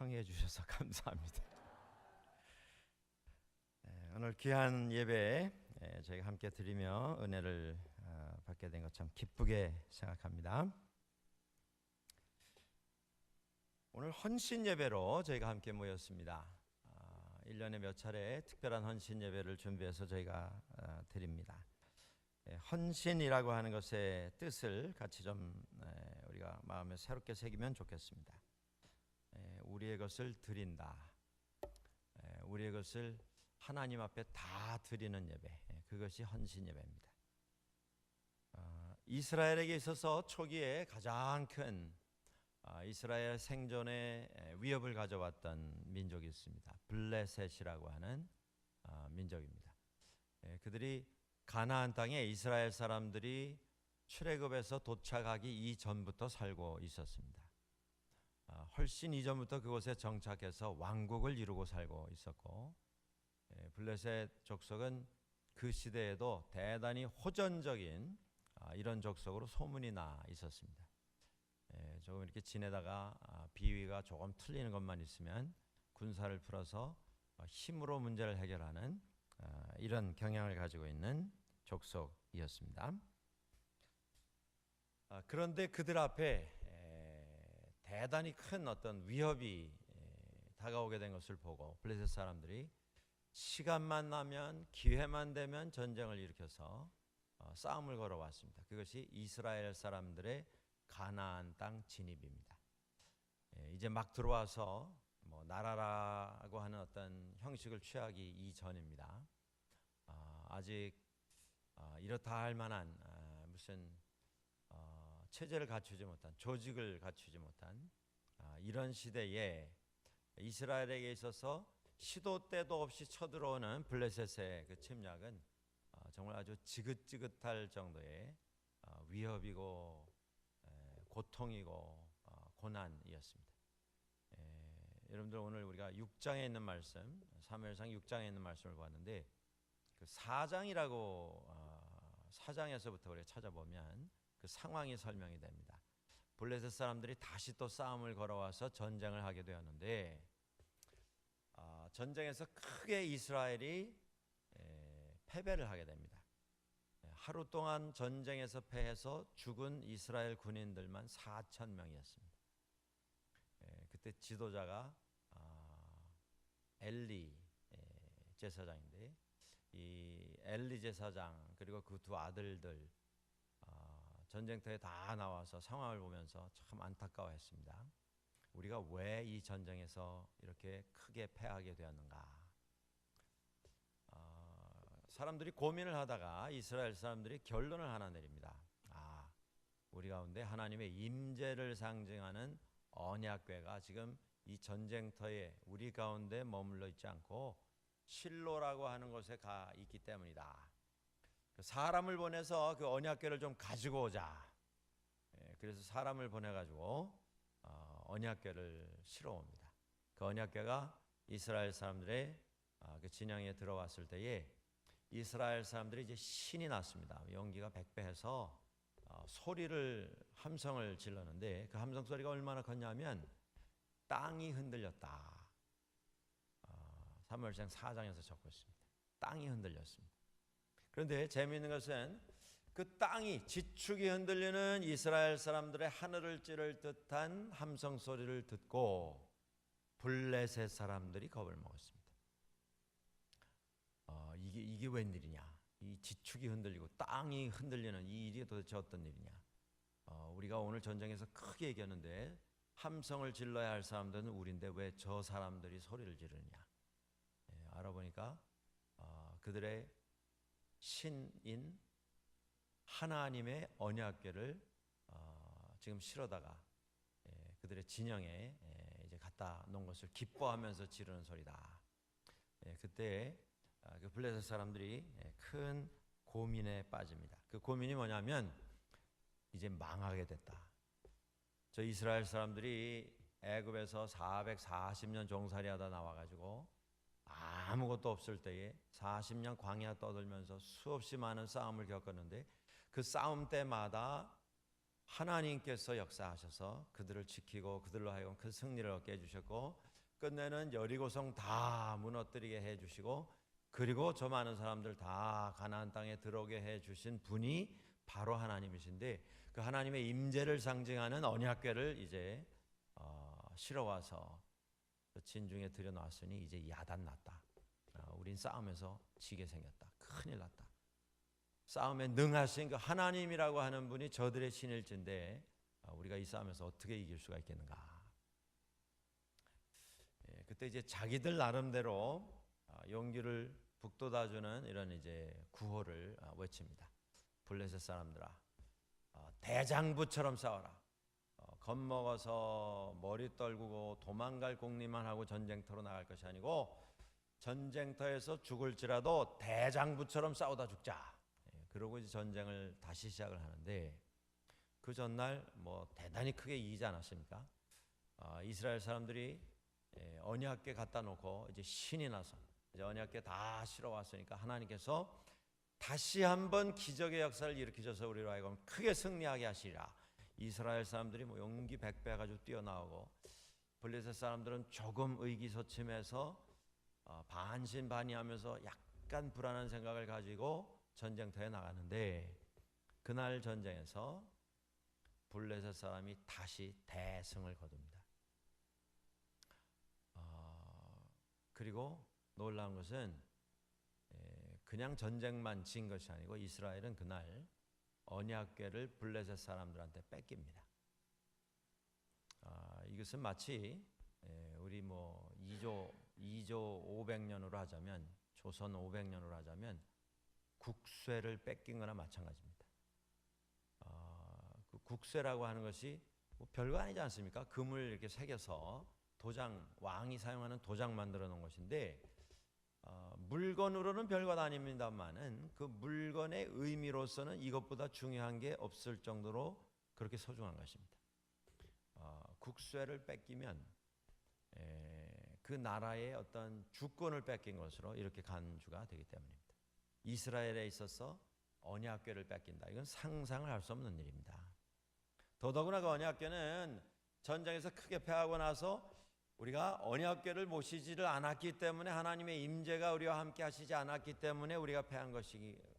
청해 주셔서 감사합니다. 오늘 귀한 예배 저희가 함께 드리며 은혜를 받게 된 것 참 기쁘게 생각합니다. 오늘 헌신 예배로 저희가 함께 모였습니다. 1년에 몇 차례 특별한 헌신 예배를 준비해서 저희가 드립니다. 헌신이라고 하는 것의 뜻을 같이 좀 우리가 마음에 새롭게 새기면 좋겠습니다. 우리의 것을 드린다. 우리의 것을 하나님 앞에 다 드리는 예배, 그것이 헌신 예배입니다. 이스라엘에게 있어서 초기에 가장 큰 이스라엘 생존에 위협을 가져왔던 민족이 있습니다. 블레셋이라고 하는 민족입니다. 그들이 가나안 땅에 이스라엘 사람들이 출애굽에서 도착하기 이전부터 살고 있었습니다. 훨씬 이전부터 그곳에 정착해서 왕국을 이루고 살고 있었고, 블레셋 족속은 그 시대에도 대단히 호전적인 이런 족속으로 소문이 나 있었습니다. 조금 이렇게 지내다가 비위가 조금 틀리는 것만 있으면 군사를 풀어서 힘으로 문제를 해결하는 이런 경향을 가지고 있는 족속이었습니다. 그런데 그들 앞에 대단히 큰 어떤 위협이 다가오게 된 것을 보고 블레셋 사람들이 시간만 나면, 기회만 되면 전쟁을 일으켜서 싸움을 걸어왔습니다. 그것이 이스라엘 사람들의 가나안 땅 진입입니다. 이제 막 들어와서 나라라고 하는 어떤 형식을 취하기 이전입니다. 아직 이렇다 할 만한 무슨 체제를 갖추지 못한, 조직을 갖추지 못한 이런 시대에 이스라엘에게 있어서 시도 때도 없이 쳐들어오는 블레셋의 그 침략은 정말 아주 지긋지긋할 정도의 위협이고 고통이고 고난이었습니다. 여러분들 오늘 우리가 6장에 있는 말씀, 사무엘상 6장에 있는 말씀을 봤는데 그 4장이라고 4장에서부터 우리가 찾아보면 그 상황이 설명이 됩니다. 블레셋 사람들이 다시 또 싸움을 걸어와서 전쟁을 하게 되었는데 전쟁에서 크게 이스라엘이 패배를 하게 됩니다. 하루 동안 전쟁에서 패해서 죽은 이스라엘 군인들만 4,000명이었습니다. 그때 지도자가 엘리 제사장인데 이 엘리 제사장 그리고 그 두 아들들 전쟁터에 다 나와서 상황을 보면서 참 안타까워했습니다. 우리가 왜 이 전쟁에서 이렇게 크게 패하게 되었는가? 사람들이 고민을 하다가 이스라엘 사람들이 결론을 하나 내립니다. 우리 가운데 하나님의 임재를 상징하는 언약궤가 지금 이 전쟁터에 우리 가운데 머물러 있지 않고 실로라고 하는 곳에 가 있기 때문이다. 사람을 보내서 그 언약궤를 좀 가지고 오자. 그래서 사람을 보내가지고 언약궤를 실어 옵니다. 그 언약궤가 이스라엘 사람들의 그 진영에 들어왔을 때에 이스라엘 사람들이 이제 신이 났습니다. 용기가 백배해서 소리를 함성을 질렀는데 그 함성 소리가 얼마나 컸냐면 땅이 흔들렸다. 사무엘상 4장에서 적고 있습니다. 땅이 흔들렸습니다. 그런데 재미있는 것은 그 땅이 지축이 흔들리는 이스라엘 사람들의 하늘을 찌를 듯한 함성 소리를 듣고 블레셋 사람들이 겁을 먹었습니다. 이게 웬일이냐? 이 지축이 흔들리고 땅이 흔들리는 이 일이 도대체 어떤 일이냐? 우리가 오늘 전쟁에서 크게 이겼는데 함성을 질러야 할 사람들은 우리인데 왜 저 사람들이 소리를 지르느냐? 알아보니까 그들의 신인 하나님의 언약궤를 지금 실어다가 그들의 진영에 이제 갖다 놓은 것을 기뻐하면서 지르는 소리다. 그때 그 블레셋 사람들이 큰 고민에 빠집니다. 그 고민이 뭐냐면 이제 망하게 됐다. 저 이스라엘 사람들이 애굽에서 440년 종살이하다 나와가지고 아무것도 없을 때에 40년 광야 떠들면서 수없이 많은 싸움을 겪었는데 그 싸움 때마다 하나님께서 역사하셔서 그들을 지키고 그들로 하여금 그 승리를 얻게 해주셨고 끝내는 여리고성 다 무너뜨리게 해주시고, 그리고 저 많은 사람들 다 가나안 땅에 들어오게 해주신 분이 바로 하나님이신데, 그 하나님의 임재를 상징하는 언약궤를 이제 실어와서 진중에 들여놨으니 이제 야단 났다. 우린 싸움에서 지게 생겼다. 큰일 났다. 싸움에 능하신 그 하나님이라고 하는 분이 저들의 신일진데 우리가 이 싸움에서 어떻게 이길 수가 있겠는가? 그때 이제 자기들 나름대로 용기를 북돋아주는 이런 이제 구호를 외칩니다. 블레셋 사람들아, 대장부처럼 싸워라. 겁먹어서 머리 떨구고 도망갈 공리만 하고 전쟁터로 나갈 것이 아니고 전쟁터에서 죽을지라도 대장부처럼 싸우다 죽자. 그러고 이제 전쟁을 다시 시작을 하는데, 그 전날 뭐 대단히 크게 이기지 않았습니까? 이스라엘 사람들이 언약궤 갖다 놓고 이제 신이 나서 이제 언약궤 다 실어 왔으니까 하나님께서 다시 한번 기적의 역사를 일으키셔서 우리로 하여금 크게 승리하게 하시리라. 이스라엘 사람들이 뭐 용기 백배 가지고 뛰어나오고, 블레셋 사람들은 조금 의기소침해서 반신반의하면서 약간 불안한 생각을 가지고 전쟁터에 나가는데, 그날 전쟁에서 블레셋 사람이 다시 대승을 거둡니다. 그리고 놀라운 것은 그냥 전쟁만 진 것이 아니고 이스라엘은 그날 언약궤를 블레셋 사람들한테 뺏깁니다. 이것은 마치 우리 뭐 2조 500년으로 하자면, 조선 500년으로 하자면 국쇠를 뺏긴 거나 마찬가지입니다. 그 국쇠라고 하는 것이 뭐 별거 아니지 않습니까? 금을 이렇게 새겨서 도장, 왕이 사용하는 도장 만들어 놓은 것인데, 물건으로는 별것 아닙니다만은 그 물건의 의미로서는 이것보다 중요한 게 없을 정도로 그렇게 소중한 것입니다. 국쇠를 뺏기면 그 나라의 어떤 주권을 뺏긴 것으로 이렇게 간주가 되기 때문입니다. 이스라엘에 있어서 언약궤를 뺏긴다. 이건 상상을 할 수 없는 일입니다. 더더구나 그 언약궤는 전쟁에서 크게 패하고 나서 우리가 언약궤를 모시지를 않았기 때문에, 하나님의 임재가 우리와 함께 하시지 않았기 때문에 우리가 패한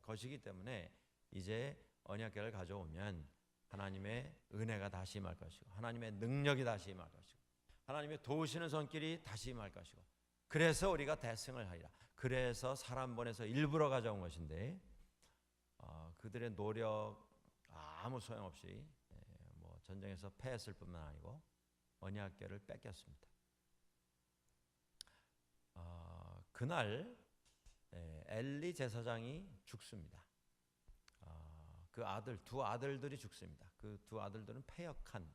것이기 때문에, 이제 언약궤를 가져오면 하나님의 은혜가 다시 임할 것이고, 하나님의 능력이 다시 임할 것이고, 하나님의 도우시는 손길이 다시 임할 것이고, 그래서 우리가 대승을 하리라. 그래서 사람 보내서 일부러 가져온 것인데, 그들의 노력 아무 소용없이 뭐 전쟁에서 패했을 뿐만 아니고 언약궤를 뺏겼습니다. 그날 엘리 제사장이 죽습니다. 그 두 아들들이 죽습니다. 그 두 아들들은 패역한,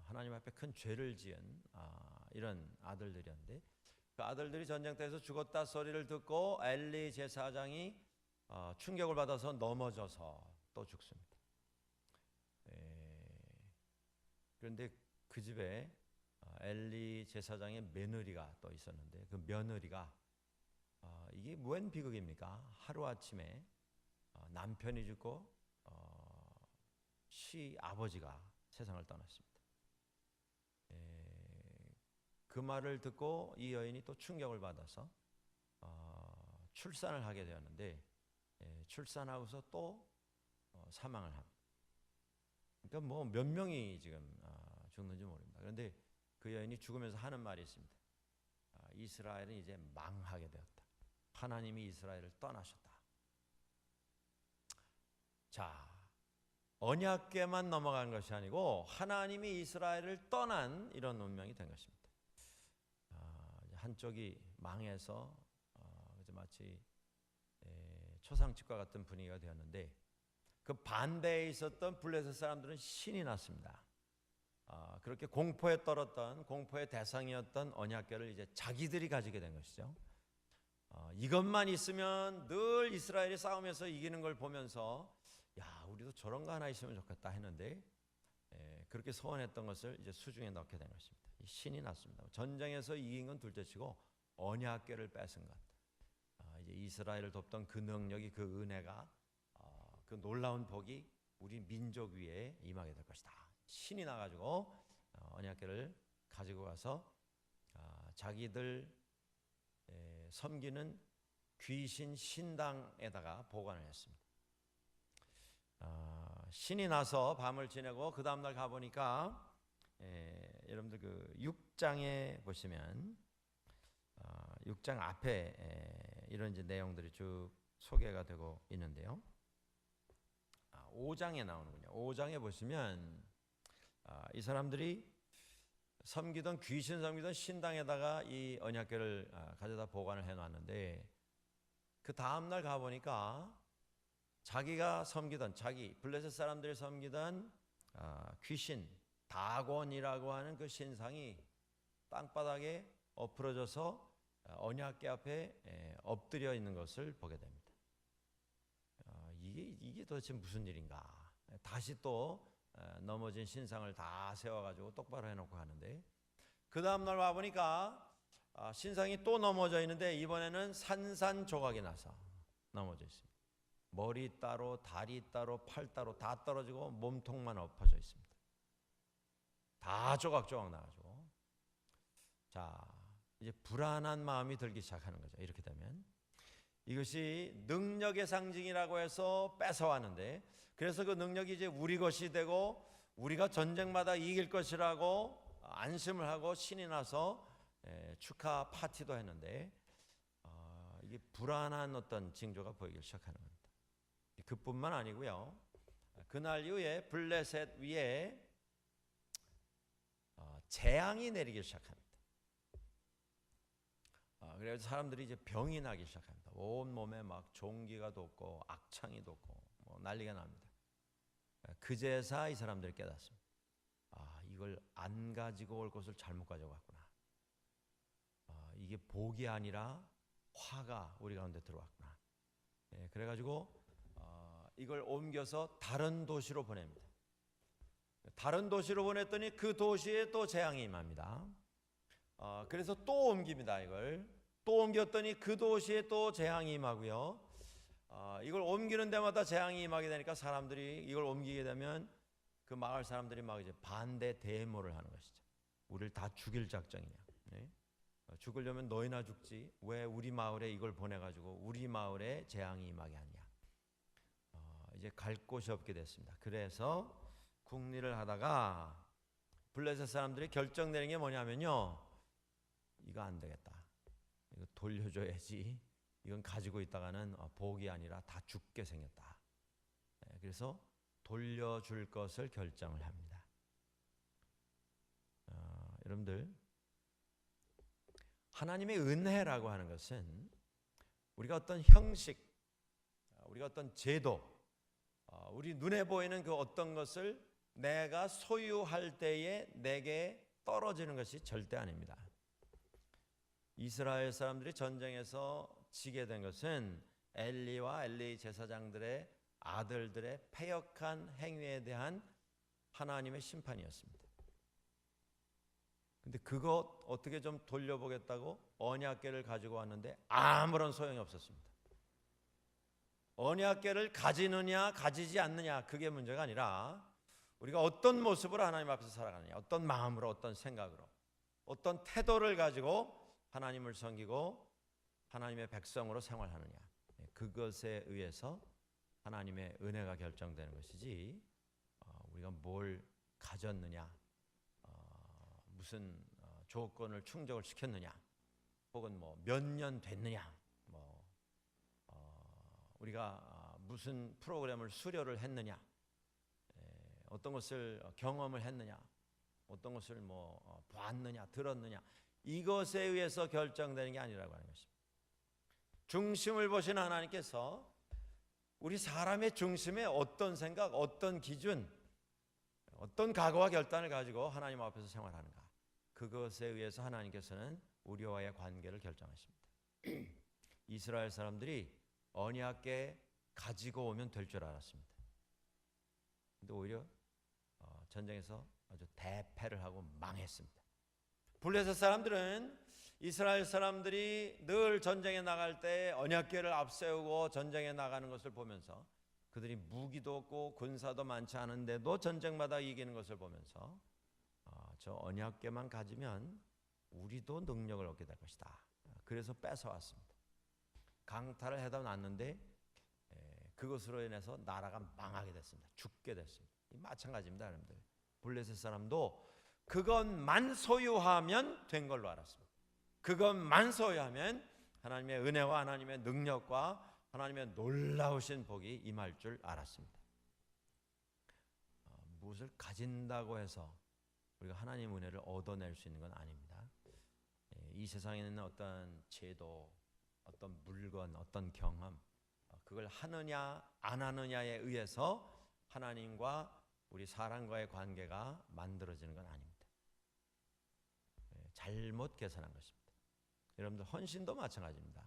하나님 앞에 큰 죄를 지은 이런 아들들이었는데, 그 아들들이 전쟁터에서 죽었다 소리를 듣고 엘리 제사장이 충격을 받아서 넘어져서 또 죽습니다. 그런데 그 집에 엘리 제사장의 며느리가 또 있었는데, 그 며느리가 이게 웬 비극입니까? 하루아침에 남편이 죽고 시아버지가 세상을 떠났습니다. 그 말을 듣고 이 여인이 또 충격을 받아서 출산을 하게 되었는데, 출산하고서 또 사망을 합니다. 그러니까 뭐 몇 명이 지금 죽는지 모릅니다. 그런데 그 여인이 죽으면서 하는 말이 있습니다. 이스라엘은 이제 망하게 되었다. 하나님이 이스라엘을 떠나셨다. 자, 언약궤만 넘어간 것이 아니고 하나님이 이스라엘을 떠난 이런 운명이 된 것입니다. 한쪽이 망해서 마치 초상집과 같은 분위기가 되었는데, 그 반대에 있었던 블레셋 사람들은 신이 났습니다. 그렇게 공포에 떨었던, 공포의 대상이었던 언약궤를 이제 자기들이 가지게 된 것이죠. 이것만 있으면 늘 이스라엘이 싸우면서 이기는 걸 보면서, 야, 우리도 저런 거 하나 있으면 좋겠다 했는데, 그렇게 소원했던 것을 이제 수중에 넣게 된 것입니다. 신이 났습니다. 전쟁에서 이긴 건 둘째치고 언약궤를 뺏은 것, 이제 이스라엘을 돕던 그 능력이, 그 은혜가, 그 놀라운 복이 우리 민족 위에 임하게 될 것이다. 신이 나가지고 언약궤를 가지고 가서 자기들 섬기는 귀신 신당에다가 보관을 했습니다. 신이 나서 밤을 지내고 그 다음날 가보니까 여러분들 그 6장에 보시면 6장 앞에 이런 이제 내용들이 쭉 소개가 되고 있는데요. 5장에 나오는군요. 5장에 보시면 이 사람들이 귀신 섬기던 신당에다가 이 언약궤를 가져다 보관을 해놨는데 그 다음날 가보니까 자기가 섬기던 블레셋 사람들이 섬기던 귀신 다곤이라고 하는 그 신상이 땅바닥에 엎어져서 언약궤 앞에 엎드려 있는 것을 보게 됩니다. 이게 도대체 무슨 일인가? 다시 또 넘어진 신상을 다 세워가지고 똑바로 해놓고 하는데 그 다음날 와보니까 신상이 또 넘어져 있는데 이번에는 산산조각이 나서 넘어져 있습니다. 머리 따로, 다리 따로, 팔 따로 다 떨어지고 몸통만 엎어져 있습니다. 다 조각조각 나가지고 자 이제 불안한 마음이 들기 시작하는 거죠. 이렇게 되면 이것이 능력의 상징이라고 해서 뺏어왔는데 그래서 그 능력이 이제 우리 것이 되고 우리가 전쟁마다 이길 것이라고 안심을 하고 신이 나서 축하 파티도 했는데 이게 불안한 어떤 징조가 보이기 시작하는 겁니다. 그뿐만 아니고요. 그날 이후에 블레셋 위에 재앙이 내리기 시작합니다. 그래서 사람들이 이제 병이 나기 시작합니다. 온 몸에 막 종기가 돋고 악창이 돋고 뭐 난리가 납니다. 그제서 이 사람들이 깨닫습니다. 이걸 안 가지고 올 것을 잘못 가져갔구나. 이게 복이 아니라 화가 우리 가운데 들어왔구나. 그래가지고 이걸 옮겨서 다른 도시로 보냅니다. 다른 도시로 보냈더니 그 도시에 또 재앙이 임합니다. 그래서 또 옮깁니다. 이걸 또 옮겼더니 그 도시에 또 재앙이 임하고요. 이걸 옮기는 데마다 재앙이 임하게 되니까 사람들이 이걸 옮기게 되면 그 마을 사람들이 막 이제 반대 데모를 하는 것이죠. 우리를 다 죽일 작정이냐? 네? 죽으려면 너희나 죽지. 왜 우리 마을에 이걸 보내가지고 우리 마을에 재앙이 임하게 하냐? 이제 갈 곳이 없게 됐습니다. 그래서 국리를 하다가 블레셋 사람들이 결정 내린 게 뭐냐면요. 이거 안 되겠다. 이거 돌려줘야지. 이건 가지고 있다가는 복이 아니라 다 죽게 생겼다. 그래서 돌려줄 것을 결정을 합니다. 여러분들 하나님의 은혜라고 하는 것은 우리가 어떤 형식, 우리가 어떤 제도, 우리 눈에 보이는 그 어떤 것을 내가 소유할 때에 내게 떨어지는 것이 절대 아닙니다. 이스라엘 사람들이 전쟁에서 지게 된 것은 엘리와 엘리 제사장들의 아들들의 패역한 행위에 대한 하나님의 심판이었습니다. 근데 그거 어떻게 좀 돌려보겠다고 언약궤를 가지고 왔는데 아무런 소용이 없었습니다. 언약궤를 가지느냐 가지지 않느냐 그게 문제가 아니라 우리가 어떤 모습으로 하나님 앞에서 살아가느냐, 어떤 마음으로, 어떤 생각으로, 어떤 태도를 가지고 하나님을 섬기고 하나님의 백성으로 생활하느냐, 그것에 의해서 하나님의 은혜가 결정되는 것이지 우리가 뭘 가졌느냐, 무슨 조건을 충족을 시켰느냐, 혹은 뭐 몇 년 됐느냐, 우리가 무슨 프로그램을 수료를 했느냐, 어떤 것을 경험을 했느냐, 어떤 것을 봤느냐, 들었느냐, 이것에 의해서 결정되는 게 아니라고 하는 것입니다. 중심을 보신 하나님께서 우리 사람의 중심에 어떤 생각, 어떤 기준, 어떤 각오와 결단을 가지고 하나님 앞에서 생활하는가, 그것에 의해서 하나님께서는 우리와의 관계를 결정하십니다. 이스라엘 사람들이 언약궤 가지고 오면 될 줄 알았습니다. 근데 오히려 전쟁에서 아주 대패를 하고 망했습니다. 블레셋 사람들은 이스라엘 사람들이 늘 전쟁에 나갈 때 언약궤를 앞세우고 전쟁에 나가는 것을 보면서 그들이 무기도 없고 군사도 많지 않은데도 전쟁마다 이기는 것을 보면서 저 언약궤만 가지면 우리도 능력을 얻게 될 것이다. 그래서 뺏어왔습니다. 강탈을 해다 놨는데 그것으로 인해서 나라가 망하게 됐습니다. 죽게 됐습니다. 마찬가지입니다, 여러분들. 블레셋 사람도 그것만 소유하면 된 걸로 알았습니다. 그것만 소유하면 하나님의 은혜와 하나님의 능력과 하나님의 놀라우신 복이 임할 줄 알았습니다. 무엇을 가진다고 해서 우리가 하나님 은혜를 얻어낼 수 있는 건 아닙니다. 이 세상에 있는 어떤 제도, 어떤 물건, 어떤 경험, 그걸 하느냐 안 하느냐에 의해서 하나님과 우리 사람과의 관계가 만들어지는 건 아닙니다. 잘못 계산한 것입니다. 여러분들 헌신도 마찬가지입니다.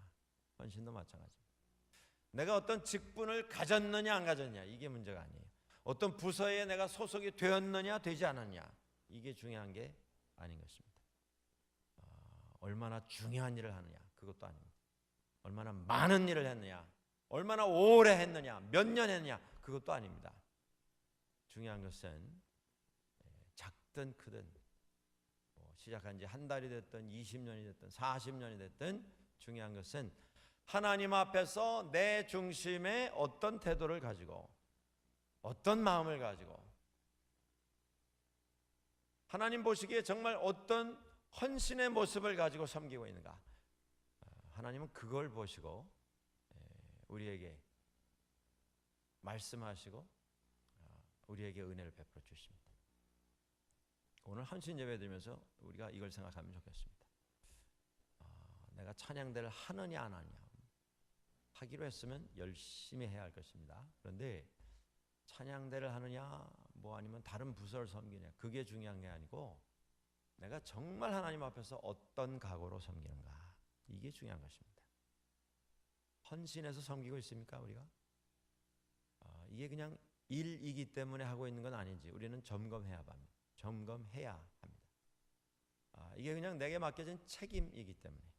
헌신도 마찬가지입니다. 내가 어떤 직분을 가졌느냐 안 가졌느냐 이게 문제가 아니에요. 어떤 부서에 내가 소속이 되었느냐 되지 않았냐 이게 중요한 게 아닌 것입니다. 얼마나 중요한 일을 하느냐 그것도 아닙니다. 얼마나 많은 일을 했느냐, 얼마나 오래 했느냐, 몇 년 했느냐 그것도 아닙니다. 중요한 것은 작든 크든 시작한 지 한 달이 됐든 20년이 됐든 40년이 됐든 중요한 것은 하나님 앞에서 내 중심에 어떤 태도를 가지고 어떤 마음을 가지고 하나님 보시기에 정말 어떤 헌신의 모습을 가지고 섬기고 있는가. 하나님은 그걸 보시고 우리에게 말씀하시고 우리에게 은혜를 베풀어 주십니다. 오늘 헌신 예배 드리면서 우리가 이걸 생각하면 좋겠습니다. 내가 찬양대를 하느냐 안 하느냐 하기로 했으면 열심히 해야 할 것입니다. 그런데 찬양대를 하느냐 뭐 아니면 다른 부서를 섬기냐 그게 중요한 게 아니고 내가 정말 하나님 앞에서 어떤 각오로 섬기는가 이게 중요한 것입니다. 헌신해서 섬기고 있습니까 우리가? 이게 그냥 일이기 때문에 하고 있는 건 아닌지 우리는 점검해야 합니다. 점검해야 합니다. 이게 그냥 내게 맡겨진 책임이기 때문에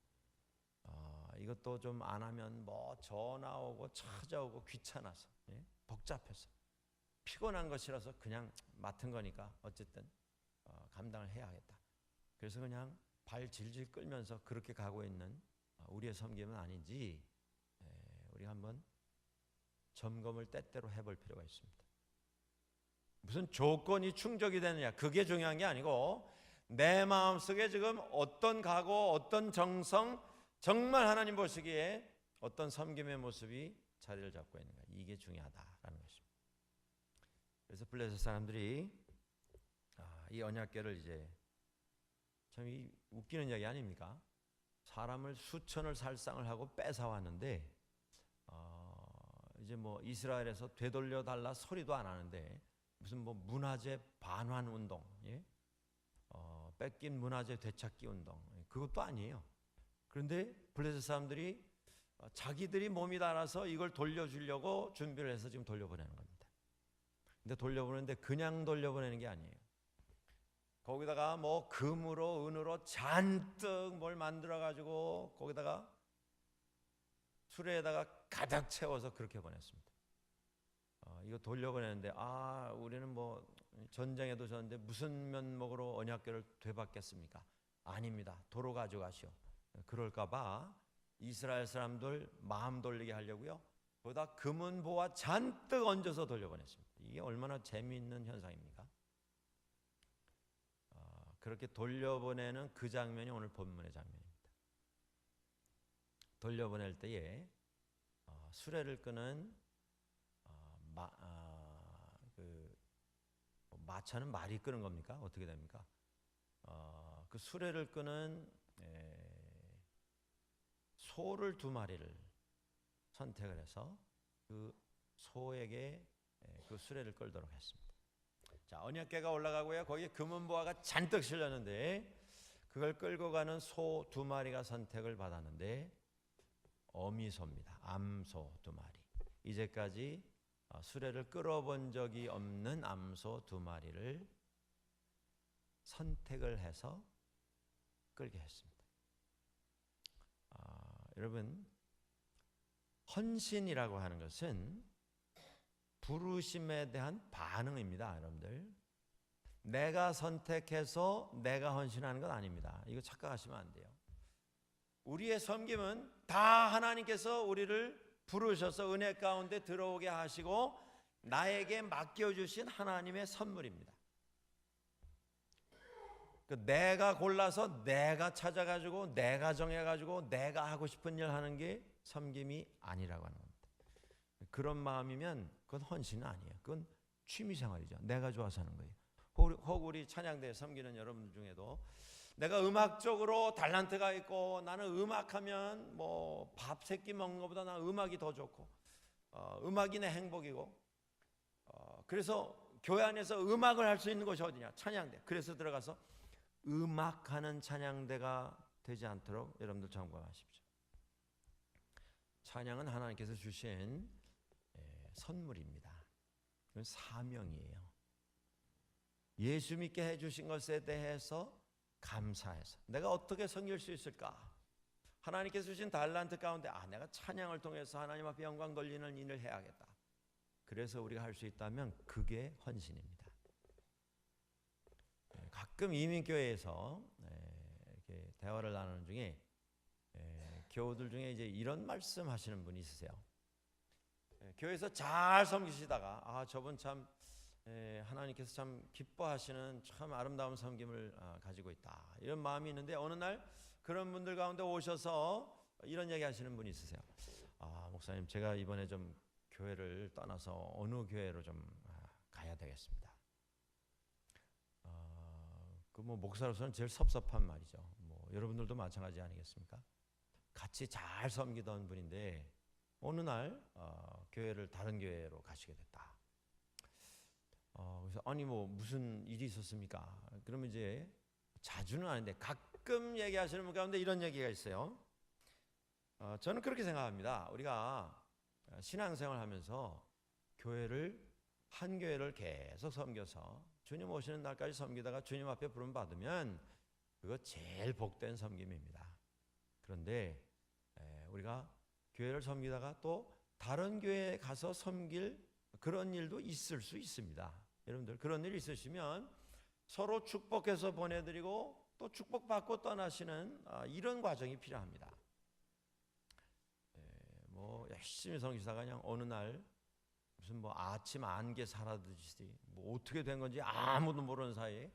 이것도 좀 안 하면 뭐 전화 오고 찾아오고 귀찮아서 복잡해서 피곤한 것이라서 그냥 맡은 거니까 어쨌든 감당을 해야 하겠다. 그래서 그냥 발 질질 끌면서 그렇게 가고 있는 우리의 섬김은 아닌지 우리가 한번 점검을 때때로 해볼 필요가 있습니다. 무슨 조건이 충족이 되느냐 그게 중요한 게 아니고 내 마음속에 지금 어떤 각오 어떤 정성 정말 하나님 보시기에 어떤 섬김의 모습이 자리를 잡고 있는가 이게 중요하다라는 것입니다. 그래서 블레셋 사람들이 이 언약궤를 이제 참 이 웃기는 이야기 아닙니까? 사람을 수천을 살상을 하고 뺏어왔는데 이제 뭐 이스라엘에서 되돌려 달라 소리도 안 하는데 무슨 뭐 문화재 반환 운동, 뺏긴 문화재 되찾기 운동 그것도 아니에요. 그런데 블레셋 사람들이 자기들이 몸이 달아서 이걸 돌려주려고 준비를 해서 지금 돌려보내는 겁니다. 근데 돌려보내는데 그냥 돌려보내는 게 아니에요. 거기다가 뭐 금으로 은으로 잔뜩 뭘 만들어 가지고 거기다가 수레에다가 가득 채워서 그렇게 보냈습니다. 이거 돌려보내는데 우리는 뭐 전쟁에도 졌는데 무슨 면목으로 언약궤를 되받겠습니까? 아닙니다. 도로 가져가시오. 그럴까봐 이스라엘 사람들 마음 돌리게 하려고요. 거기다 금은보화 잔뜩 얹어서 돌려보냈습니다. 이게 얼마나 재미있는 현상입니까? 그렇게 돌려보내는 그 장면이 오늘 본문의 장면입니다. 돌려보낼 때에 수레를 끄는 마차는 말이 끄는 겁니까? 어떻게 됩니까? 그 수레를 끄는 소를 2마리를 선택을 해서 그 소에게 그 수레를 끌도록 했습니다. 자, 언약궤가 올라가고요. 거기에 금은보화가 잔뜩 실렸는데 그걸 끌고 가는 소 2마리가 선택을 받았는데 어미소입니다. 암소 2마리. 이제까지 수레를 끌어본 적이 없는 암소 2마리를 선택을 해서 끌게 했습니다. 여러분, 헌신이라고 하는 것은 부르심에 대한 반응입니다. 여러분들, 내가 선택해서 내가 헌신하는 건 아닙니다. 이거 착각하시면 안 돼요. 우리의 섬김은 다 하나님께서 우리를 부르셔서 은혜 가운데 들어오게 하시고 나에게 맡겨주신 하나님의 선물입니다. 내가 골라서 내가 찾아가지고 내가 정해가지고 내가 하고 싶은 일 하는 게 섬김이 아니라고 하는 겁니다. 그런 마음이면 그건 헌신은 아니에요. 그건 취미생활이죠. 내가 좋아서 하는 거예요. 혹 우리 찬양대에 섬기는 여러분들 중에도 내가 음악적으로 달란트가 있고 나는 음악하면 뭐 밥 세 끼 먹는 것보다 난 음악이 더 좋고 음악이 내 행복이고 그래서 교회 안에서 음악을 할 수 있는 곳이 어디냐? 찬양대. 그래서 들어가서 음악하는 찬양대가 되지 않도록 여러분들 점검하십시오. 찬양은 하나님께서 주신 선물입니다. 그건 사명이에요. 예수 믿게 해주신 것에 대해서 감사해서 내가 어떻게 섬길 수 있을까? 하나님께서 주신 달란트 가운데 내가 찬양을 통해서 하나님 앞에 영광 돌리는 일을 해야겠다. 그래서 우리가 할 수 있다면 그게 헌신입니다. 가끔 이민교회에서 이렇게 대화를 나누는 중에 교우들 중에 이제 이런 말씀하시는 분이 있으세요. 교회에서 잘 섬기시다가 저분 참 하나님께서 참 기뻐하시는 참 아름다운 섬김을 가지고 있다 이런 마음이 있는데 어느 날 그런 분들 가운데 오셔서 이런 얘기 하시는 분이 있으세요. 목사님 제가 이번에 좀 교회를 떠나서 어느 교회로 좀 가야 되겠습니다. 그 뭐 목사로서는 제일 섭섭한 말이죠. 뭐 여러분들도 마찬가지 아니겠습니까? 같이 잘 섬기던 분인데 어느 날 교회를 다른 교회로 가시게 됐다. 그래서 아니 뭐 무슨 일이 있었습니까? 그러면 이제 자주는 아닌데 가끔 얘기하시는 분 가운데 이런 얘기가 있어요. 저는 그렇게 생각합니다. 우리가 신앙생활 하면서 한 교회를 계속 섬겨서 주님 오시는 날까지 섬기다가 주님 앞에 부름 받으면 그거 제일 복된 섬김입니다. 그런데 우리가 교회를 섬기다가 또 다른 교회에 가서 섬길 그런 일도 있을 수 있습니다. 여러분들 그런 일 있으시면 서로 축복해서 보내드리고 또 축복받고 떠나시는 이런 과정이 필요합니다. 뭐 열심히 섬기다가 그냥 어느 날 무슨 뭐 아침 안개 사라듯이 뭐 어떻게 된 건지 아무도 모르는 사이에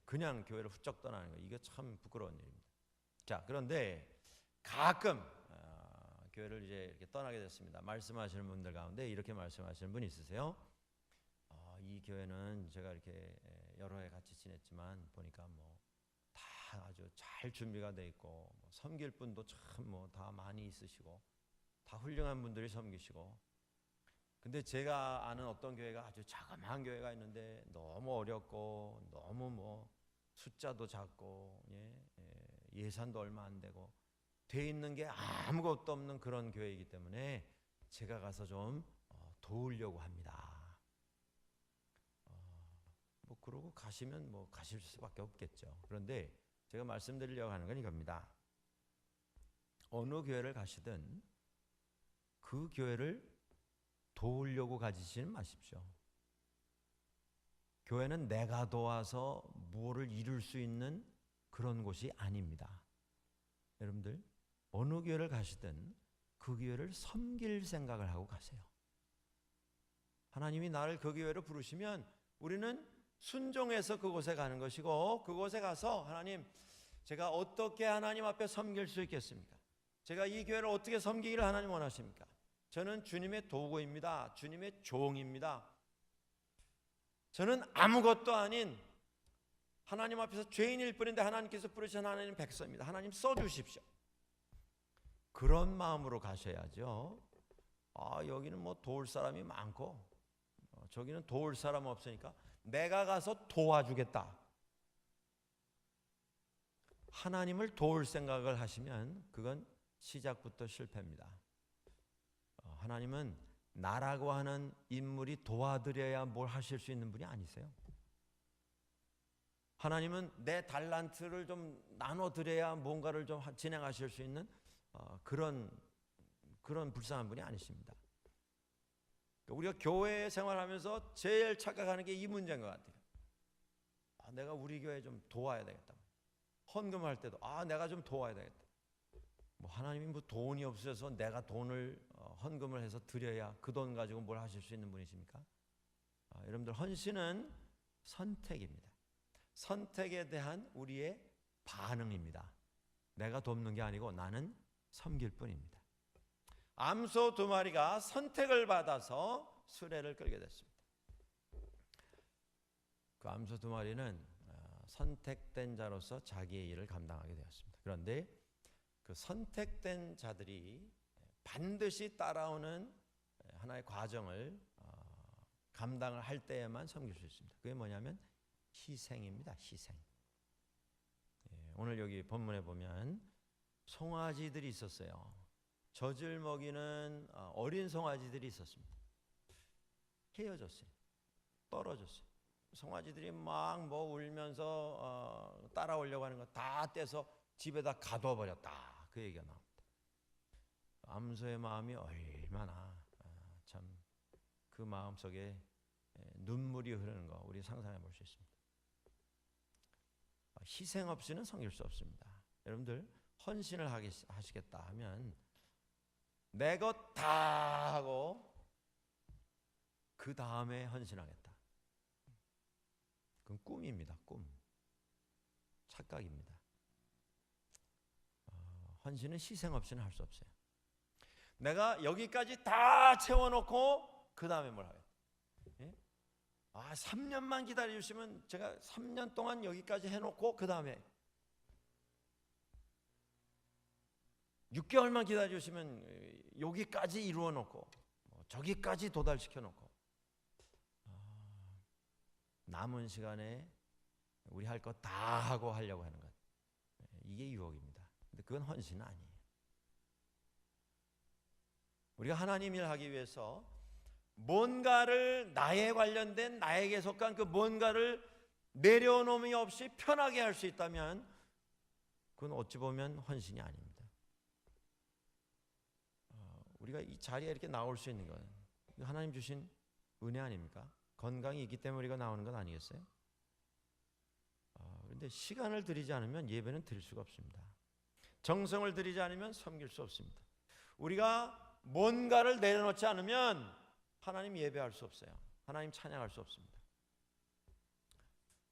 그냥 교회를 훌쩍 떠나는 거 이게 참 부끄러운 일입니다. 자 그런데 가끔 교회를 이제 이렇게 떠나게 됐습니다. 말씀하시는 분들 가운데 이렇게 말씀하시는 분 있으세요? 이 교회는 제가 이렇게 여러 해 같이 지냈지만 보니까 뭐 다 아주 잘 준비가 돼 있고 뭐 섬길 분도 참 뭐 다 많이 있으시고 다 훌륭한 분들이 섬기시고 근데 제가 아는 어떤 교회가 아주 자그마한 교회가 있는데 너무 어렵고 너무 뭐 숫자도 작고 예산도 얼마 안 되고 돼 있는 게 아무것도 없는 그런 교회이기 때문에 제가 가서 좀 도우려고 합니다. 뭐 그러고 가시면 뭐 가실 수밖에 없겠죠. 그런데 제가 말씀드리려고 하는 건 이겁니다. 어느 교회를 가시든 그 교회를 도우려고 가지시는 마십시오. 교회는 내가 도와서 무엇을 이룰 수 있는 그런 곳이 아닙니다. 여러분들 어느 교회를 가시든 그 교회를 섬길 생각을 하고 가세요. 하나님이 나를 그 교회로 부르시면 우리는 순종해서 그곳에 가는 것이고 그곳에 가서 하나님 제가 어떻게 하나님 앞에 섬길 수 있겠습니까? 제가 이 교회를 어떻게 섬기기를 하나님 원하십니까? 저는 주님의 도구입니다. 주님의 종입니다. 저는 아무것도 아닌 하나님 앞에서 죄인일 뿐인데 하나님께서 부르신 하나님 백성입니다. 하나님 써주십시오. 그런 마음으로 가셔야죠. 여기는 뭐 도울 사람이 많고 저기는 도울 사람 없으니까 내가 가서 도와주겠다. 하나님을 도울 생각을 하시면 그건 시작부터 실패입니다. 하나님은 나라고 하는 인물이 도와드려야 뭘 하실 수 있는 분이 아니세요. 하나님은 내 달란트를 좀 나눠드려야 뭔가를 좀 진행하실 수 있는 그런 불쌍한 분이 아니십니다. 우리가 교회 생활하면서 제일 착각하는 게 이 문제인 것 같아요. 내가 우리 교회 좀 도와야 되겠다. 헌금할 때도 내가 좀 도와야 되겠다. 뭐 하나님이 뭐 돈이 없으셔서 내가 돈을 헌금을 해서 드려야 그 돈 가지고 뭘 하실 수 있는 분이십니까? 여러분들, 헌신은 선택입니다. 선택에 대한 우리의 반응입니다. 내가 돕는 게 아니고 나는 섬길 뿐입니다. 암소 2마리가 선택을 받아서 수레를 끌게 됐습니다. 그 암소 2마리는 선택된 자로서 자기의 일을 감당하게 되었습니다. 그런데 그 선택된 자들이 반드시 따라오는 하나의 과정을 감당을 할 때에만 섬길 수 있습니다. 그게 뭐냐면 희생입니다. 희생. 오늘 여기 본문에 보면 송아지들이 있었어요. 젖을 먹이는 어린 송아지들이 있었습니다. 헤어졌어요. 떨어졌어요. 송아지들이 막 뭐 울면서 따라오려고 하는 거 다 떼서 집에다 가둬버렸다. 그 얘기가 나옵니다. 암소의 마음이 얼마나 참 그 마음 속에 눈물이 흐르는 거 우리 상상해 볼 수 있습니다. 희생 없이는 섬길 수 없습니다. 여러분들, 헌신을 하시겠다 하면 내 것 다 하고 그 다음에 헌신하겠다. 그건 꿈입니다. 꿈. 착각입니다. 헌신은 희생 없이는 할 수 없어요. 내가 여기까지 다 채워놓고 그 다음에 뭘 하겠다. 3년만 기다려주시면 제가 3년 동안 여기까지 해놓고 그 다음에 6개월만 기다려주시면 여기까지 이루어놓고 저기까지 도달시켜놓고 남은 시간에 우리 할 거 다 하고 하려고 하는 것, 이게 유혹입니다. 근데 그건 헌신은 아니에요. 우리가 하나님 일 하기 위해서 뭔가를 나에 관련된 나에게 속한 그 뭔가를 내려놓음이 없이 편하게 할 수 있다면 그건 어찌 보면 헌신이 아닙니다. 우리가 이 자리에 이렇게 나올 수 있는 건 하나님 주신 은혜 아닙니까? 건강이 있기 때문에 우리가 나오는 건 아니겠어요? 그런데 시간을 들이지 않으면 예배는 드릴 수가 없습니다. 정성을 들이지 않으면 섬길 수 없습니다. 우리가 뭔가를 내려놓지 않으면 하나님 예배할 수 없어요. 하나님 찬양할 수 없습니다.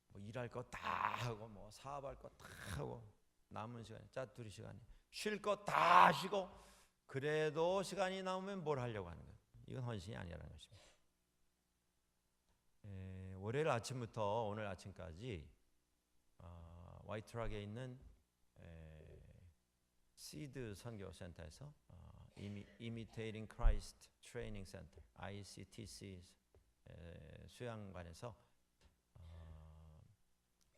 뭐 일할 거 다 하고 뭐 사업할 거 다 하고 남은 시간에 짜투리 시간에 쉴 거 다 쉬고 그래도 시간이 남으면 뭘 하려고 하는 거예요. 이건 헌신이 아니라는 것입니다. 월요일 아침부터 오늘 아침까지 화이트락에 있는 시드 선교센터에서 Imitating Christ Training Center ICTC 수양관에서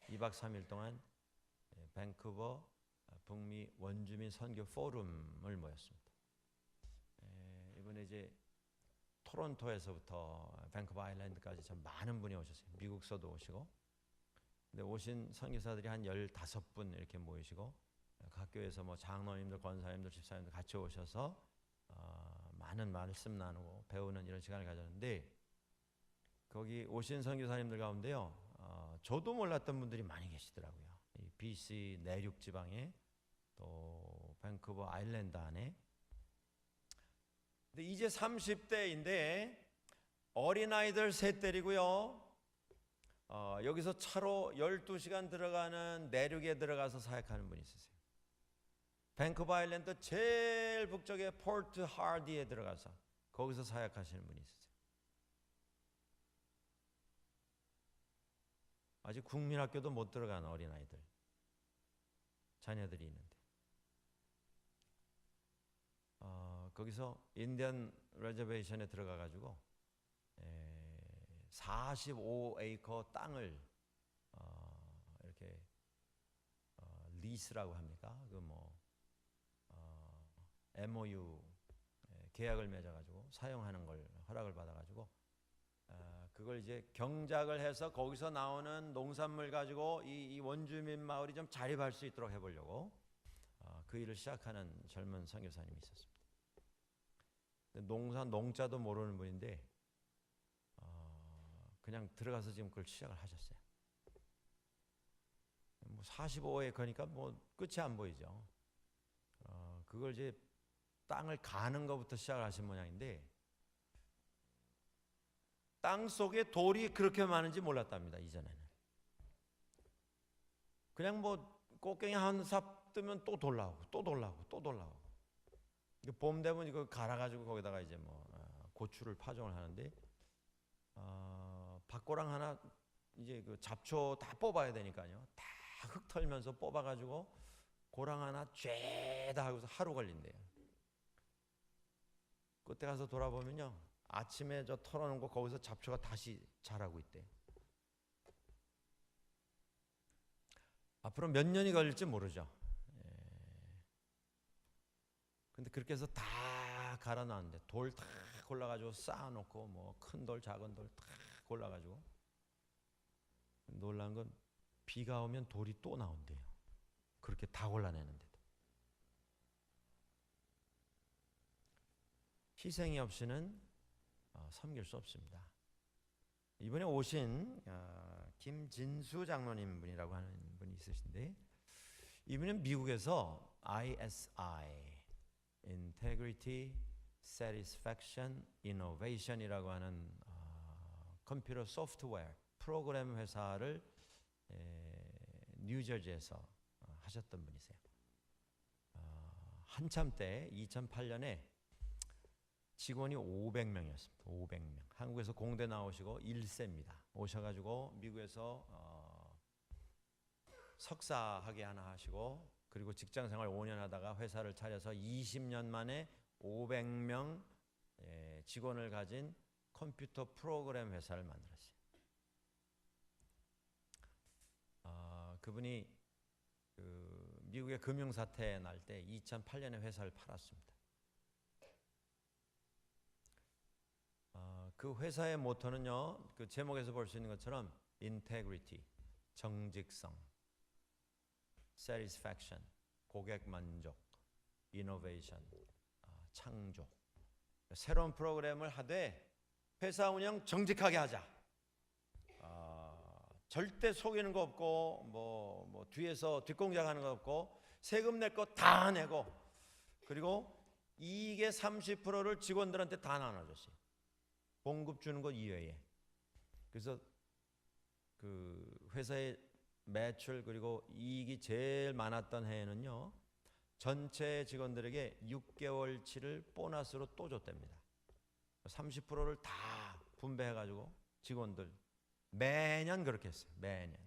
2박 3일 동안 밴쿠버 북미 원주민 선교 포럼을 모였습니다. 이번에 이제 토론토에서부터 밴쿠버 아일랜드까지 참 많은 분이 오셨어요. 미국서도 오시고. 근데 오신 선교사들이 한 15분 이렇게 모이시고 각 교회에서 뭐 장로님들, 권사님들, 집사님들 같이 오셔서 많은 말씀 나누고 배우는 이런 시간을 가졌는데 거기 오신 선교사님들 가운데요, 저도 몰랐던 분들이 많이 계시더라고요. 이 BC 내륙 지방에 또 밴쿠버 아일랜드 안에. 근데 이제 30대인데 어린아이들 셋 데리고요. 여기서 차로 12시간 들어가는 내륙에 들어가서 사역하는 분이 있으세요. 밴쿠버 아일랜드 제일 북쪽의 포트 하디에 들어가서 거기서 사역하시는 분이 있으세요. 아직 국민학교도 못 들어간 어린아이들, 자녀들이 있는데 거기서 인디언 레저베이션에 들어가가지고 45에이커 땅을 이렇게 리스라고 합니까? 그 뭐 MOU 계약을 맺어가지고 사용하는 걸 허락을 받아가지고 그걸 이제 경작을 해서 거기서 나오는 농산물 가지고 이 원주민 마을이 좀 자립할 수 있도록 해보려고 그 일을 시작하는 젊은 선교사님이 있었습니다. 농자도 모르는 분인데 그냥 들어가서 지금 그걸 시작을 하셨어요. 뭐 45에커니까 뭐 끝이 안 보이죠. 그걸 이제 땅을 가는 것부터 시작을 하신 모양인데 땅 속에 돌이 그렇게 많은지 몰랐답니다. 이전에는 그냥 뭐 꽃갱이 한 삽 뜨면 또 돌 나오고 또 돌 나오고 또 돌 나오고. 봄 되면 이거 갈아가지고 거기다가 이제 뭐 고추를 파종을 하는데 밭고랑 하나 이제 그 잡초 다 뽑아야 되니까요. 다 흙 털면서 뽑아가지고 고랑 하나 쬐다 하고서 하루 걸린대요. 그때 가서 돌아보면요, 아침에 저 털어놓은 거 거기서 잡초가 다시 자라고 있대요. 앞으로 몇 년이 걸릴지 모르죠. 근데 그렇게 해서 다 갈아놨는데 돌 다 골라가지고 쌓아놓고 뭐 큰 돌 작은 돌 다 골라가지고 놀란 건 비가 오면 돌이 또 나온대요. 그렇게 다 골라내는데도 희생이 없이는 섬길 수 없습니다. 이번에 오신 김진수 장로님 분이라고 하는 분이 있으신데 이분은 미국에서 ISI Integrity, Satisfaction, Innovation이라고 하는 컴퓨터 소프트웨어 프로그램 회사를 뉴저지에서 하셨던 분이세요. 한참 때 2008년에 직원이 500명이었습니다. 500명. 한국에서 공대 나오시고 1세입니다. 오셔가지고 미국에서 석사학위 하나 하시고 그리고 직장생활 5년 하다가 회사를 차려서 20년 만에 500명 직원을 가진 컴퓨터 프로그램 회사를 만들었어요. 그분이 그 미국의 금융사태 날 때 2008년에 회사를 팔았습니다. 그 회사의 모토는요, 그 제목에서 볼 수 있는 것처럼 integrity, 정직성, satisfaction, 고객 만족, innovation, 창조. 새로운 프로그램을 하되 회사 운영 정직하게 하자. 절대 속이는 거 없고 뭐 뒤에서 뒷공작하는 거 없고 세금 낼 거 다 내고 그리고 이익의 30%를 직원들한테 다 나눠줬어요. 봉급 주는 것 이외에. 그래서 그 회사의 매출 그리고 이익이 제일 많았던 해에는요, 전체 직원들에게 6개월치를 보너스로 또 줬답니다. 30%를 다 분배해가지고 직원들 매년 그렇게 했어요. 매년.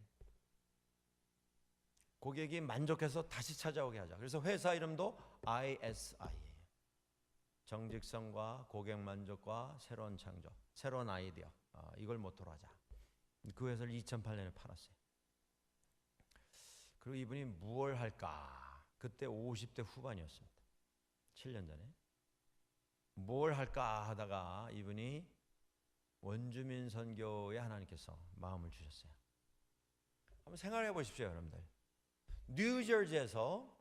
고객이 만족해서 다시 찾아오게 하자. 그래서 회사 이름도 ISI예요. 정직성과 고객 만족과 새로운 창조, 새로운 아이디어, 이걸 모토로 하자. 그 회사를 2008년에 팔았어요. 그리고 이분이 무엇을 할까? 그때 50대 후반이었습니다. 7년 전에. 뭘 할까 하다가 이분이 원주민 선교에 하나님께서 마음을 주셨어요. 한번 생각해 보십시오, 여러분들. 뉴저지에서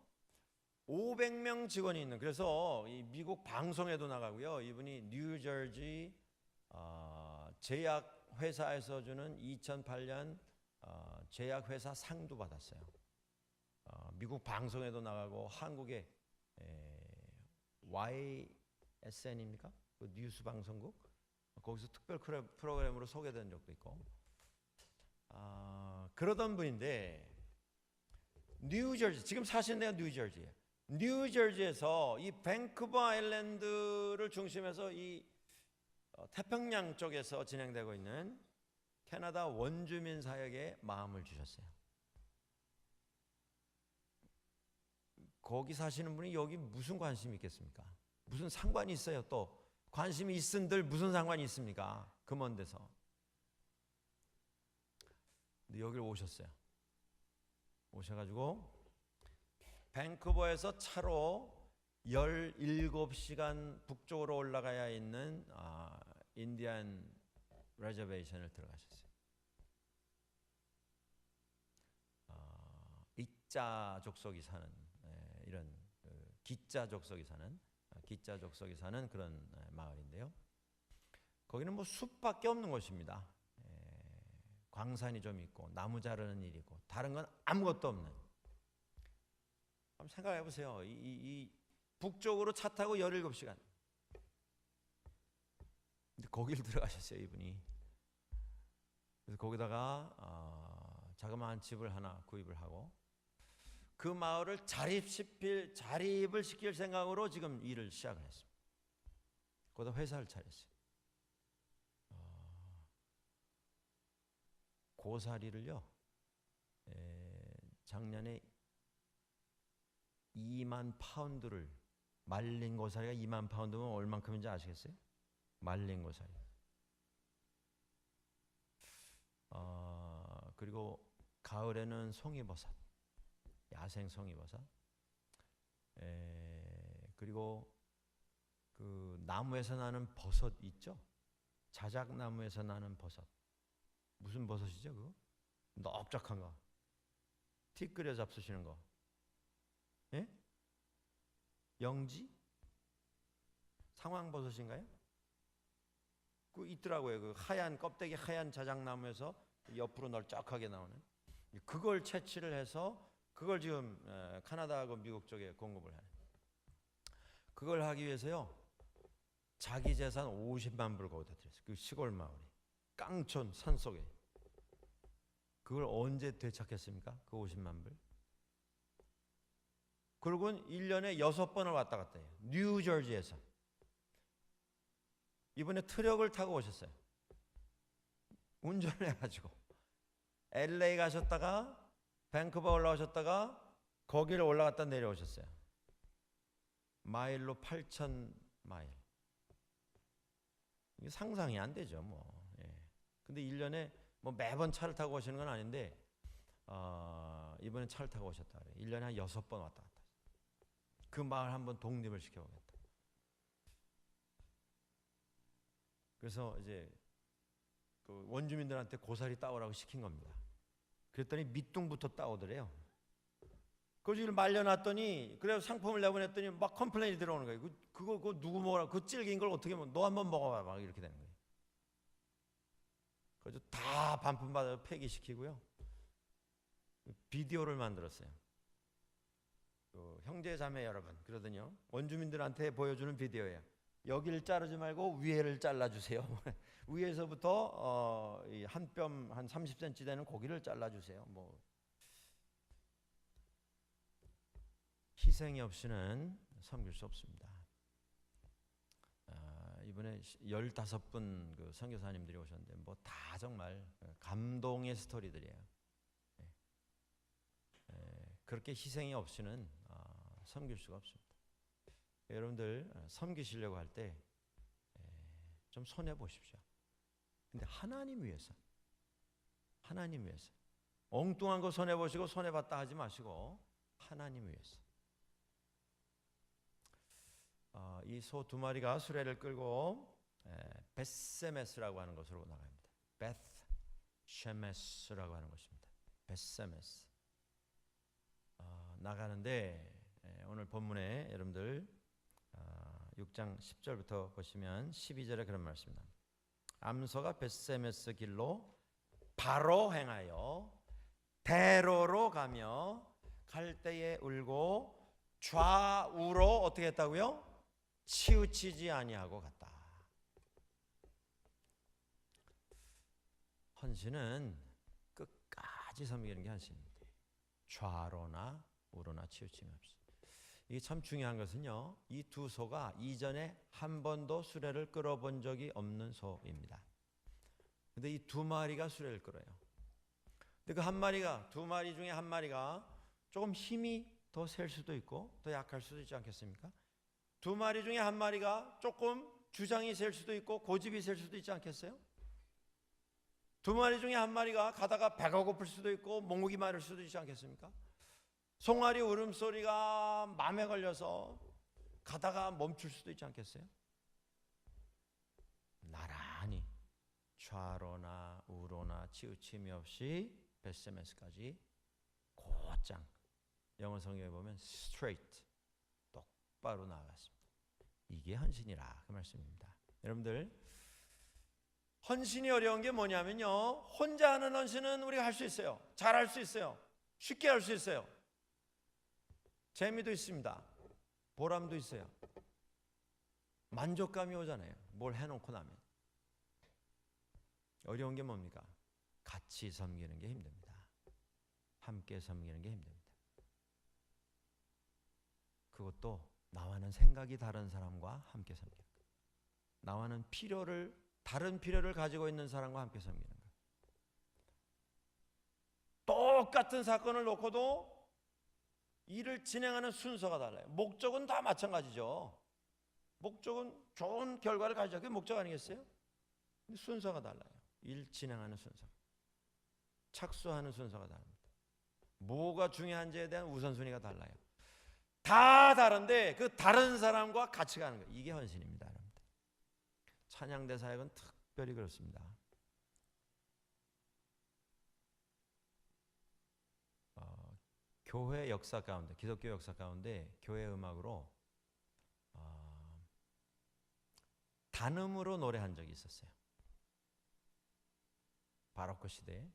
500명 직원이 있는, 그래서 이 미국 방송에도 나가고요. 이분이 뉴저지 제약 회사에서 주는 2008년 제약 회사 상도 받았어요. 미국 방송에도 나가고 한국의 YSN입니까? 그 뉴스 방송국 거기서 특별 프로그램으로 소개된 적도 있고 그러던 분인데 뉴저지 지금 사시는 데가 뉴저지예요. 뉴저지에서 이 밴쿠버 아일랜드를 중심해서 이 태평양 쪽에서 진행되고 있는 캐나다 원주민 사역에 마음을 주셨어요. 거기 사시는 분이 여기 무슨 관심이 있겠습니까? 무슨 상관이 있어요? 또 관심이 있은들 무슨 상관이 있습니까? 그 먼 데서. 근데 여기를 오셨어요. 오셔가지고 밴쿠버에서 차로 17시간 북쪽으로 올라가야 있는 인디안 레저베이션을 들어가셨어요. 이자 족속이 사는 이런 기자 족속이 사는 그런 마을인데요. 거기는 뭐 숲밖에 없는 곳입니다. 광산이 좀 있고 나무 자르는 일이 있고 다른 건 아무것도 없는. 한번 생각해 보세요. 이 북쪽으로 차 타고 17시간. 근데 거길 들어가셨어요, 이분이. 그래서 거기다가 자그마한 집을 하나 구입을 하고 그 마을을 자립을 시킬 생각으로 지금 일을 시작을 했습니다. 거기다 회사를 차렸어요. 고사리를요, 작년에 2만 파운드를, 말린 고사리가 2만 파운드면 얼만큼인지 아시겠어요? 말린 고사리. 그리고 가을에는 송이버섯, 야생 송이버섯. 그리고 그 나무에서 나는 버섯 있죠? 자작나무에서 나는 버섯. 무슨 버섯이죠, 그거? 넓적한 거. 티 끓여 잡수시는 거. 예? 영지? 상황버섯인가요? 그 있더라고요. 그 하얀 껍데기 하얀 자작나무에서 옆으로 널쩍하게 나오는. 그걸 채취를 해서 그걸 지금 카나다하고 미국 쪽에 공급을 하는. 그걸 하기 위해서요. 자기 재산 50만 불 거기다 들였어요. 그 시골 마을이 깡촌 산속에. 그걸 언제 되찾겠습니까? 그 50만 불. 그리고는 1년에 6번을 왔다 갔다 해요. 뉴저지에서. 이번에 트럭을 타고 오셨어요. 운전을 해가지고 LA 가셨다가 밴쿠버 올라오셨다가 거기를 올라갔다 내려오셨어요. 마일로 8,000마일. 이게 상상이 안 되죠, 뭐. 예. 근데 1년에 뭐 매번 차를 타고 오시는 건 아닌데 이번에 차를 타고 오셨다 그래요. 1년에 한 6번 왔다 갔다. 그 마을 한번 독립을 시켜보겠다. 그래서 이제 그 원주민들한테 고사리 따오라고 시킨 겁니다. 그랬더니 밑둥부터 따오더래요. 그걸 말려놨더니 그래서 상품을 내보냈더니 막 컴플레인이 들어오는 거예요. 그거 누구 먹으라? 그 질긴 걸 어떻게 먹어? 너 한번 먹어봐. 막 이렇게 되는 거예요. 그래서 다 반품받아 폐기시키고요. 비디오를 만들었어요. 그 형제 자매 여러분, 그러더니요. 원주민들한테 보여주는 비디오예요. 여기를 자르지 말고 위에를 잘라주세요. 위에서부터 한 뼘 한 30cm 되는 고기를 잘라주세요. 뭐 희생이 없이는 섬길 수 없습니다. 이번에 15분 그 선교사님들이 오셨는데 뭐 다 정말 감동의 스토리들이에요. 그렇게 희생이 없이는 섬길 수가 없습니다. 여러분들 섬기시려고 할 때 좀 손해 보십시오. 근데 하나님 위해서, 하나님 위해서 엉뚱한 거 손해 보시고 손해 봤다 하지 마시고 하나님 위해서. 이 소 2마리가 수레를 끌고 벳세메스라고 하는 곳으로 나갑니다. 벳쉐메스라고 하는 곳입니다. 벳세메스 나가는데 오늘 본문에 여러분들 6장 10절부터 보시면 12절에 그런 말씀이 납니다. 암소가 벳세메스 길로 바로 행하여 대로로 가며 갈 때에 울고 좌우로 어떻게 했다고요? 치우치지 아니하고 갔다. 헌신은 끝까지 섬기는 게 헌신입니다. 좌로나 우로나 치우침이 없이. 이게 참 중요한 것은요, 이 두 소가 이전에 한 번도 수레를 끌어본 적이 없는 소입니다. 근데 이 2마리가 수레를 끌어요. 근데 그 한 마리가, 2마리 중에 한 마리가 조금 힘이 더 셀 수도 있고 더 약할 수도 있지 않겠습니까? 2마리 중에 한 마리가 조금 주장이 셀 수도 있고 고집이 셀 수도 있지 않겠어요? 2마리 중에 한 마리가 가다가 배가 고플 수도 있고 목이 마를 수도 있지 않겠습니까? 송아리 울음소리가 마음에 걸려서 가다가 멈출 수도 있지 않겠어요? 나란히 좌로나 우로나 치우침이 없이 벳세메스까지 곧장, 영어 성경에 보면 straight, 똑바로 나아갔습니다. 이게 헌신이라 그 말씀입니다. 여러분들 헌신이 어려운 게 뭐냐면요, 혼자 하는 헌신은 우리가 할 수 있어요. 잘 할 수 있어요. 쉽게 할 수 있어요. 재미도 있습니다. 보람도 있어요. 만족감이 오잖아요. 뭘 해놓고 나면. 어려운 게 뭡니까? 같이 섬기는 게 힘듭니다. 함께 섬기는 게 힘듭니다. 그것도 나와는 생각이 다른 사람과 함께 섬기는 거예요. 나와는 다른 필요를 가지고 있는 사람과 함께 섬기는 거예요. 똑같은 사건을 놓고도 일을 진행하는 순서가 달라요. 목적은 다 마찬가지죠. 목적은 좋은 결과를 가져야 그게 목적 아니겠어요? 근데 순서가 달라요. 일 진행하는 순서, 착수하는 순서가 다릅니다. 뭐가 중요한지에 대한 우선순위가 달라요. 다 다른데 그 다른 사람과 같이 가는 거예요. 이게 헌신입니다, 여러분들. 찬양대 사역은 특별히 그렇습니다. 교회 역사 가운데, 기독교 역사 가운데 교회 음악으로 단음으로 노래한 적이 있었어요. 바로크 시대에.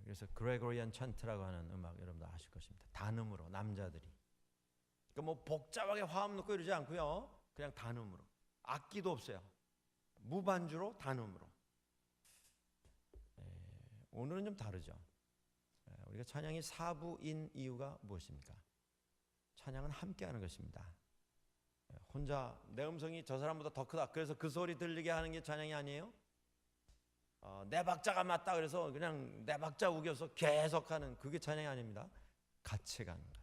그래서 그레고리안 찬트라고 하는 음악 여러분들 아실 것입니다. 단음으로 남자들이. 그러니까 뭐 복잡하게 화음 넣고 이러지 않고요. 그냥 단음으로. 악기도 없어요. 무반주로 단음으로. 오늘은 좀 다르죠. 우리가 찬양이 사부인 이유가 무엇입니까? 찬양은 함께하는 것입니다. 혼자 내 음성이 저 사람보다 더 크다, 그래서 그 소리 들리게 하는 게 찬양이 아니에요. 내 박자가 맞다 그래서 그냥 내 박자 우겨서 계속하는, 그게 찬양이 아닙니다. 같이 가는 것.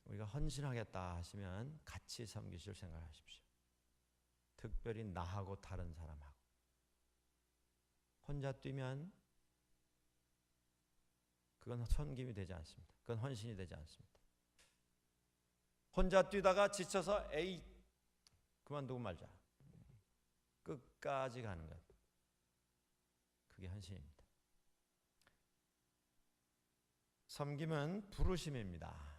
우리가 헌신하겠다 하시면 같이 섬기실 생각하십시오. 특별히 나하고 다른 사람하고. 혼자 뛰면 그건 섬김이 되지 않습니다. 그건 헌신이 되지 않습니다. 혼자 뛰다가 지쳐서 에이 그만두고 말자, 끝까지 가는 것, 그게 헌신입니다. 섬김은 부르심입니다.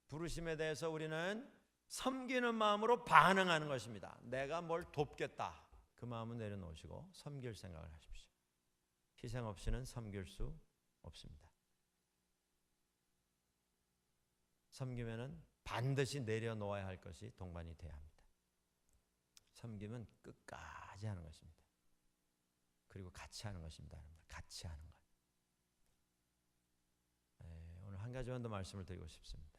부르심에 대해서 우리는 섬기는 마음으로 반응하는 것입니다. 내가 뭘 돕겠다, 그 마음은 내려놓으시고 섬길 생각을 하십시오. 희생 없이는 섬길 수 없습니다. 섬기면은 반드시 내려놓아야 할 것이 동반이 돼야 합니다. 섬김은 끝까지 하는 것입니다. 그리고 같이 하는 것입니다. 여러분들. 같이 하는 것. 오늘 한 가지만 더 말씀을 드리고 싶습니다.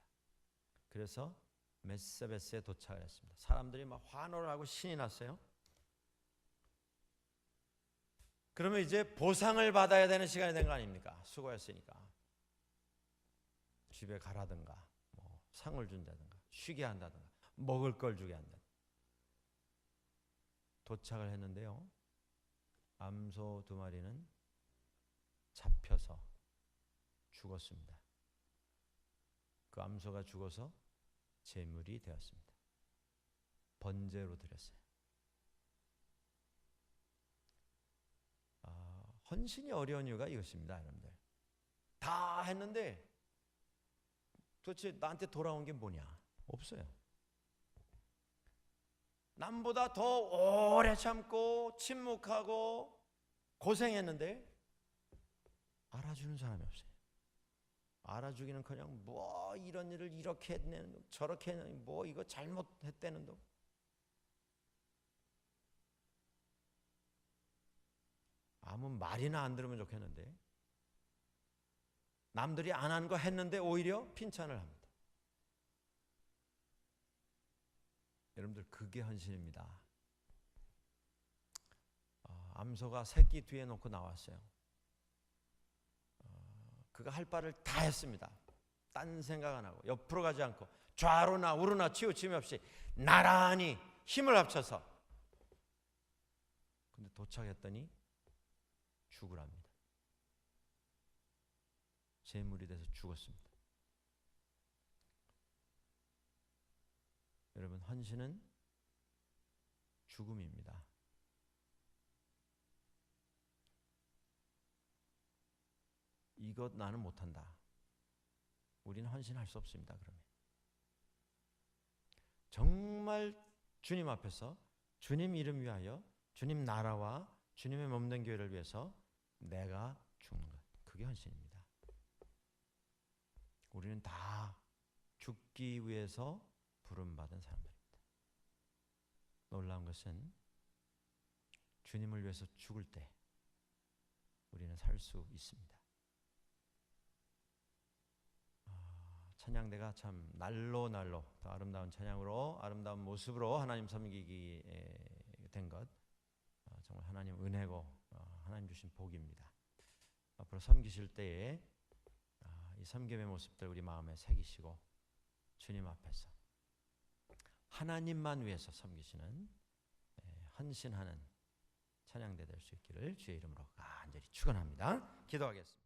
그래서 메세베스에 도착을 했습니다. 사람들이 막 환호를 하고 신이 났어요. 그러면 이제 보상을 받아야 되는 시간이 된 거 아닙니까? 수고했으니까. 집에 가라든가, 뭐 상을 준다든가, 쉬게 한다든가, 먹을 걸 주게 한다. 도착을 했는데요, 암소 2마리는 잡혀서 죽었습니다. 그 암소가 죽어서 제물이 되었습니다. 번제로 드렸어요. 헌신이 어려운 이유가 이것입니다, 여러분들. 다 했는데 도대체 나한테 돌아온 게 뭐냐? 없어요. 남보다 더 오래 참고 침묵하고 고생했는데 알아주는 사람이 없어요. 알아주기는커녕 뭐 이런 일을 이렇게 했네, 저렇게 했네, 뭐 이거 잘못했다는 도. 아무 말이나 안 들으면 좋겠는데 남들이 안 한 거 했는데 오히려 핀찬을 합니다. 여러분들, 그게 헌신입니다. 암소가 새끼 뒤에 놓고 나왔어요. 그가 할 바를 다 했습니다. 딴 생각 안 하고 옆으로 가지 않고 좌로나 우로나 치우침이 없이 나란히 힘을 합쳐서. 근데 도착했더니 죽으랍니다. 제물이 돼서 죽었습니다. 여러분, 헌신은 죽음입니다. 이것 나는 못한다. 우리는 헌신할 수 없습니다. 그러면 정말 주님 앞에서 주님 이름 위하여 주님 나라와 주님의 몸된 교회를 위해서 내가 죽는 것. 그게 헌신입니다. 우리는 다 죽기 위해서 부름받은 사람들입니다. 놀라운 것은 주님을 위해서 죽을 때 우리는 살 수 있습니다. 찬양대가 참 날로 더 아름다운 찬양으로 아름다운 모습으로 하나님 섬기기 된 것 정말 하나님 은혜고 하나님 주신 복입니다. 앞으로 섬기실 때에 이 섬김의 모습들 우리 마음에 새기시고 주님 앞에서 하나님만 위해서 섬기시는 헌신하는 찬양대 될 수 있기를 주의 이름으로 간절히 축원합니다. 기도하겠습니다.